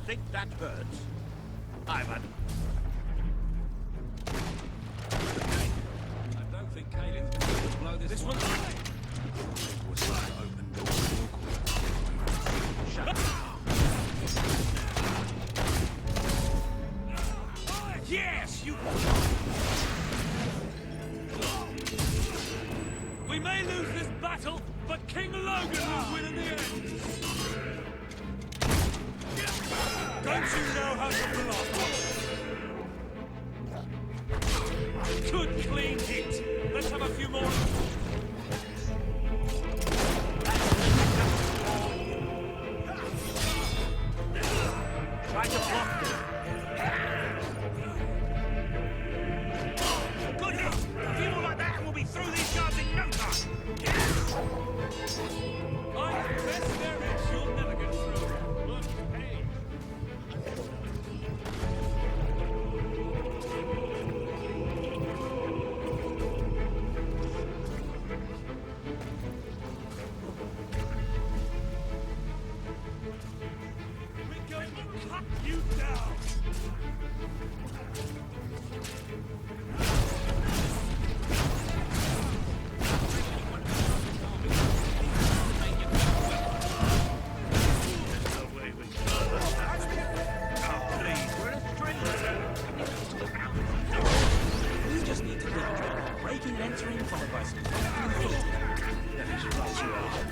think that hurts? Ivan. I don't think Kaelin's been able to blow this one. Was like an open door. Shut up. Yes, you... We may lose this battle, but King Logan will win in the end. Don't you know how to block? Good clean hit. Let's have a few more. Try to block. Good hit. A few more like that and we'll be through these guards in no time. I confess there is. You'll never get through. Look, hey. We're going to cut you down. We just need to get a train breaking and entering, followed by some That is right, you are.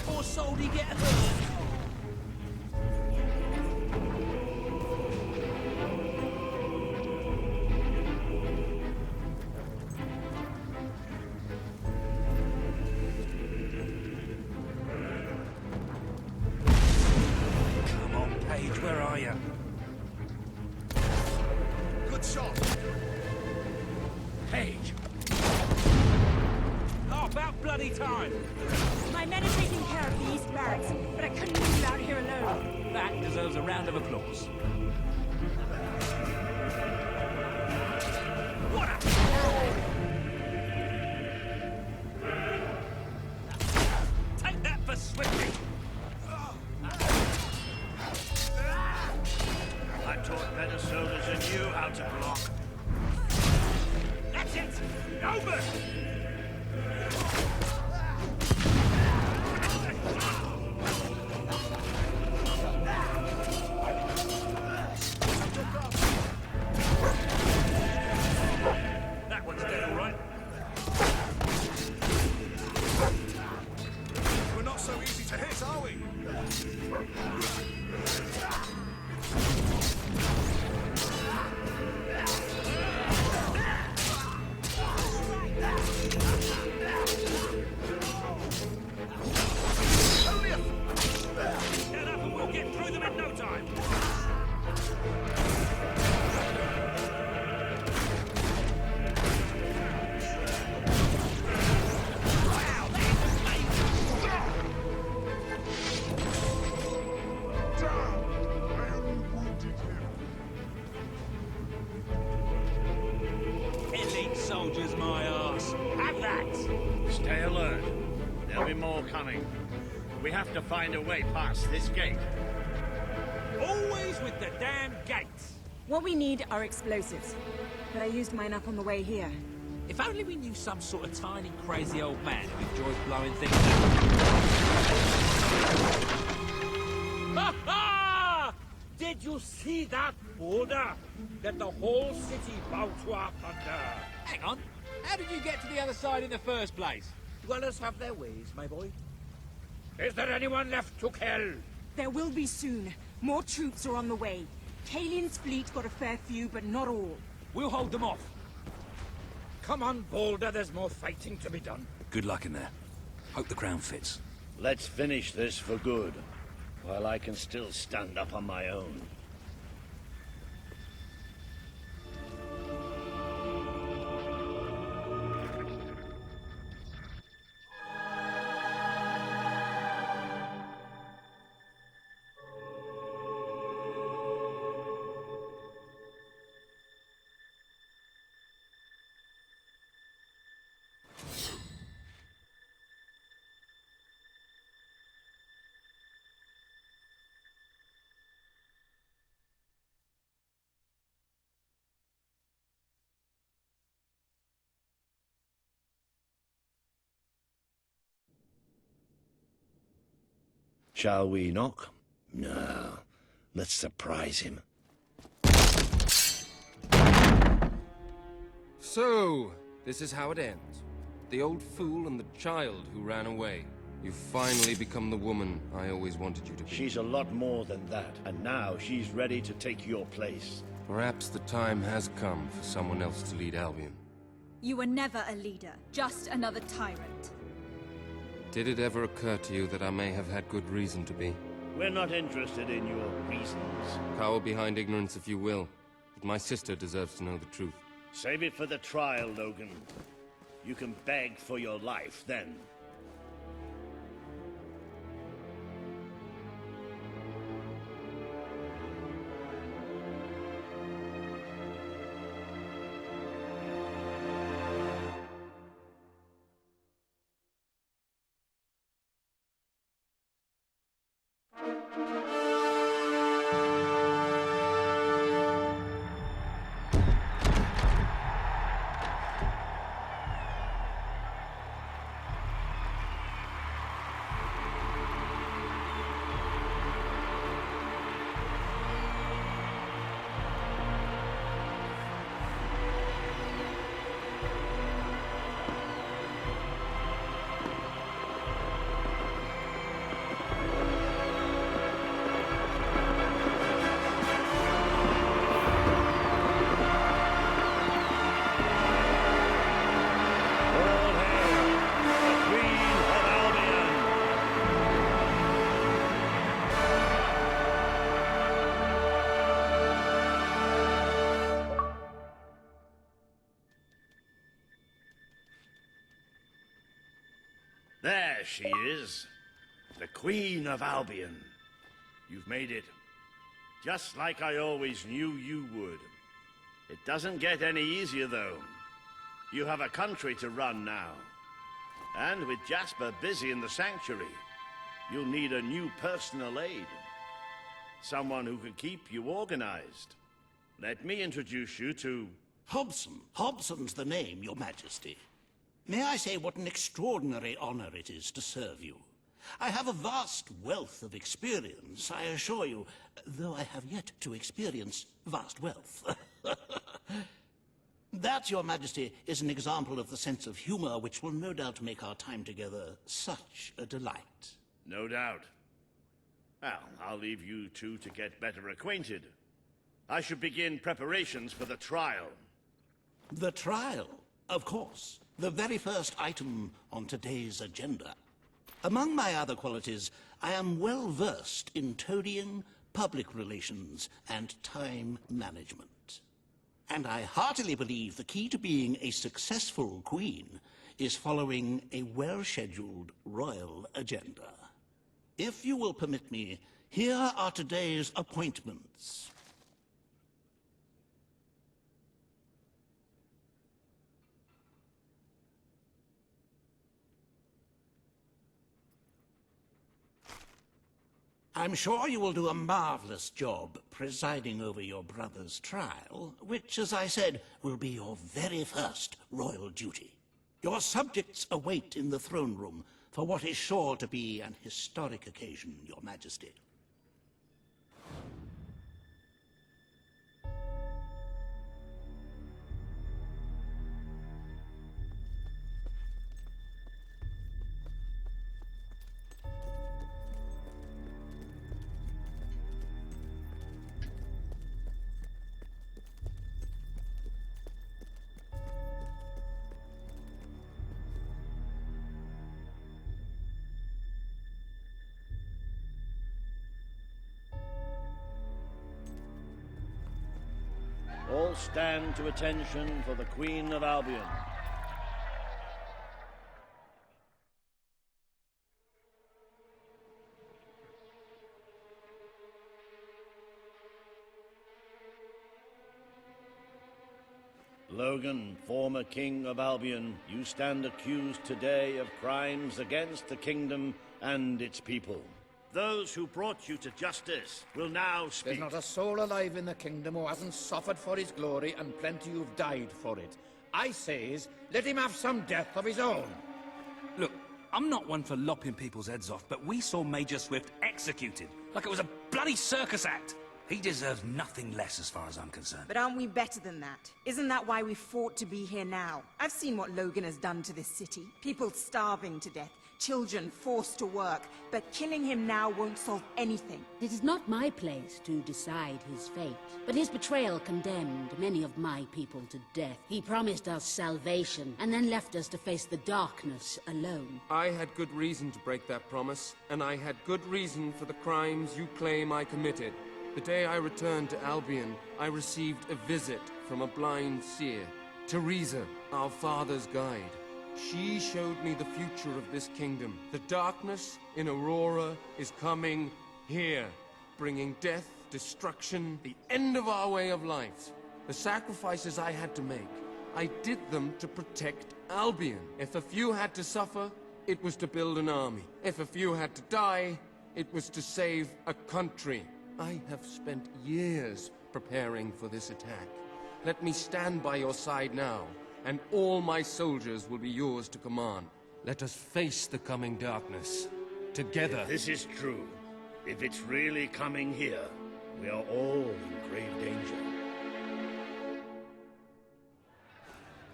poor soul he get hurt. Come on, Paige, where are you? Good shot. Paige! Oh, about bloody time! My men are taking care of the East Barracks, but I couldn't leave you out here alone. That deserves a round of applause. What a... Take that for swifting! I taught better soldiers than you how to block. That's it! Over! That one's dead, all right. We're not so easy to hit, are we? Get up and we'll get through them in no time. Wow, that's amazing. Elite soldiers, my arse. Have that. Stay alert. There'll be more coming. We have to find a way past this gate. Always with the damn gates. What we need are explosives, but I used mine up on the way here. If only we knew some sort of tiny, crazy old man who enjoys blowing things up. Ha ha! Did you see that boulder that the whole city bowed to up under? Hang on. How did you get to the other side in the first place? Dwellers have their ways, my boy. Is there anyone left to kill? There will be soon. More troops are on the way. Kalian's fleet got a fair few, but not all. We'll hold them off. Come on, Boulder, there's more fighting to be done. Good luck in there. Hope the crown fits. Let's finish this for good. while I can still stand up on my own. Shall we knock? No. Let's surprise him. So, this is how it ends. The old fool and the child who ran away. You've finally become the woman I always wanted you to be. She's a lot more than that, and now she's ready to take your place. Perhaps the time has come for someone else to lead Albion. You were never a leader, just another tyrant. Did it ever occur to you that I may have had good reason to be? We're not interested in your reasons. Cower behind ignorance if you will, but my sister deserves to know the truth. Save it for the trial, Logan. You can beg for your life then. There she is, the Queen of Albion. You've made it, just like I always knew you would. It doesn't get any easier, though. You have a country to run now. And with Jasper busy in the sanctuary, you'll need a new personal aide. Someone who can keep you organized. Let me introduce you to... Hobson. Hobson's the name, Your Majesty. May I say what an extraordinary honor it is to serve you? I have a vast wealth of experience, I assure you, though I have yet to experience vast wealth. That, Your Majesty, is an example of the sense of humor which will no doubt make our time together such a delight. No doubt. Well, I'll leave you two to get better acquainted. I should begin preparations for the trial. The trial, of course. The very first item on today's agenda. Among my other qualities, I am well versed in toadying, public relations, and time management. And I heartily believe the key to being a successful queen is following a well-scheduled royal agenda. If you will permit me, here are today's appointments. I'm sure you will do a marvelous job presiding over your brother's trial, which, as I said, will be your very first royal duty. Your subjects await in the throne room for what is sure to be an historic occasion, Your Majesty. all stand to attention for the Queen of Albion. Logan, former King of Albion, you stand accused today of crimes against the kingdom and its people. Those who brought you to justice will now speak. There's not a soul alive in the kingdom who hasn't suffered for his glory, and plenty who've died for it. I says, let him have some death of his own. Look, I'm not one for lopping people's heads off, but we saw Major Swift executed like it was a bloody circus act. He deserves nothing less as far as I'm concerned. But aren't we better than that? Isn't that why we fought to be here now? I've seen what Logan has done to this city. People starving to death, children forced to work. But killing him now won't solve anything. It is not my place to decide his fate, but his betrayal condemned many of my people to death. He promised us salvation, and then left us to face the darkness alone. I had good reason to break that promise, and I had good reason for the crimes you claim I committed. The day I returned to Albion, I received a visit from a blind seer, Teresa, our father's guide. She showed me the future of this kingdom. The darkness in Aurora is coming here, bringing death, destruction, the end of our way of life. The sacrifices I had to make, I did them to protect Albion. If a few had to suffer, it was to build an army. If a few had to die, it was to save a country. I have spent years preparing for this attack. Let me stand by your side now, and all my soldiers will be yours to command. Let us face the coming darkness, together. If this is true, if it's really coming here, we are all in grave danger.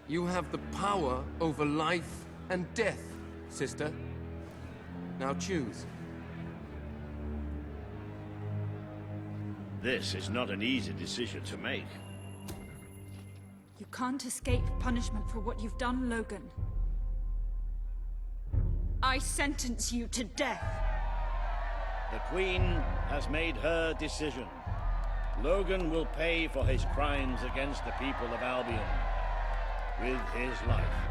You have the power over life and death, sister. Now choose. This is not an easy decision to make. You can't escape punishment for what you've done, Logan. I sentence you to death. The Queen has made her decision. Logan will pay for his crimes against the people of Albion with his life.